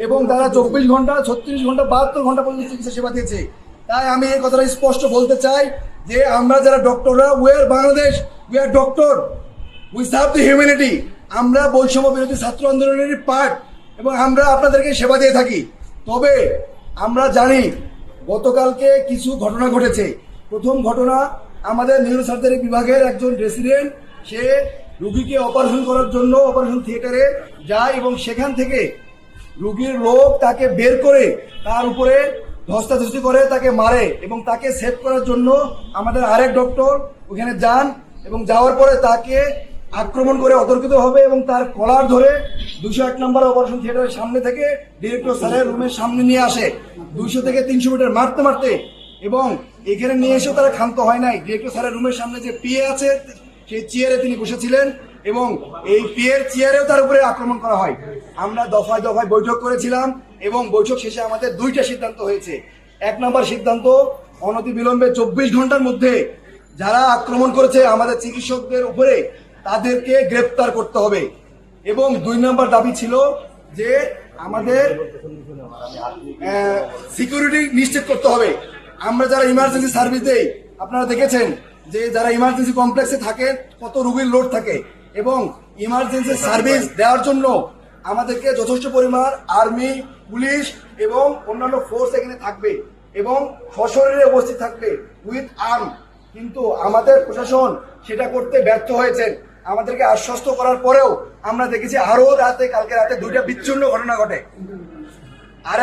এবং তারা 24 ঘন্টা 36 ঘন্টা 72 ঘন্টা পর্যন্ত চিকিৎসা সেবা দিয়েছে। তাই আমি এই কথাটা স্পষ্ট বলতে চাই যে আমরা যারা ডক্টররা, we are Bangladesh, we are doctor, we serve the humanity. আমরা বৈষম্য বিরোধী ছাত্র আন্দোলনের পার্ট এবং আমরা আপনাদেরকে সেবা দিয়ে থাকি। তবে আমরা জানি গতকালকে কিছু ঘটনা ঘটেছে। প্রথম ঘটনা, আমাদের নিউরোসার্জারি বিভাগের একজন রেসিডেন্ট সে রুগীকে অপারেশন করার জন্য অপারেশন থিয়েটারে যায় এবং সেখান থেকে রুগীর লোক তাকে বের করে তার উপরে ধস্তাধস্তি করে তাকে মারে এবং তাকে সেভ করার জন্য আমাদের আরেক ডক্টর ওখানে যান এবং যাওয়ার পরে তাকে আক্রমণ করে অতর্কিত হবে এবং তার কলার ধরে 201 নম্বর অপারেশন থিয়েটারের সামনে থেকে ডিরেক্টর স্যারের রুমের সামনে নিয়ে আসে 200 থেকে 300 মিটার মারতে মারতে, এবং এখানে নিয়ে এসেও তারা ক্ষান্ত হয় নাই। ডিরেক্টর স্যারের রুমের সামনে যে পিএ আছে সেই চেয়ারে তিনি বসেছিলেন এবং এই পিএর চেয়ারেও তার উপরে আক্রমণ করা হয়। আমরা দফায় দফায় বৈঠক করেছিলাম এবং বৈঠক শেষে আমাদের দুইটা সিদ্ধান্ত হয়েছে। 1 নম্বর সিদ্ধান্ত, অনতিবিলম্বে 24 ঘন্টার মধ্যে যারা আক্রমণ করেছে আমাদের চিকিৎসকদের উপরে তাদেরকে গ্রেপ্তার করতে হবে। এবং 2 নম্বর দাবি ছিল যে আমাদের সিকিউরিটি নিশ্চিত করতে হবে। আমরা যারা ইমার্জেন্সি সার্ভিস দেই, আপনারা দেখেছেন যে যারা ইমার্জেন্সি কমপ্লেক্সে থাকে কত রোগীর লোড থাকে, এবং ইমার্জেন্সি সার্ভিস দেওয়ার জন্য আমাদেরকে যথেষ্ট পরিমাণ আর্মি, পুলিশ এবং অন্যান্য ফোর্স এখানে থাকবে এবং সশরীরে উপস্থিত থাকবে উইথ আর্ম। কিন্তু আমাদের প্রশাসন সেটা করতে ব্যর্থ হয়েছেন। আমাদেরকে আশ্বস্ত করার পরেও আমরা দেখেছি আরো কালকে রাতে 2টা বিচ্ছিন্ন ঘটনা ঘটে। আর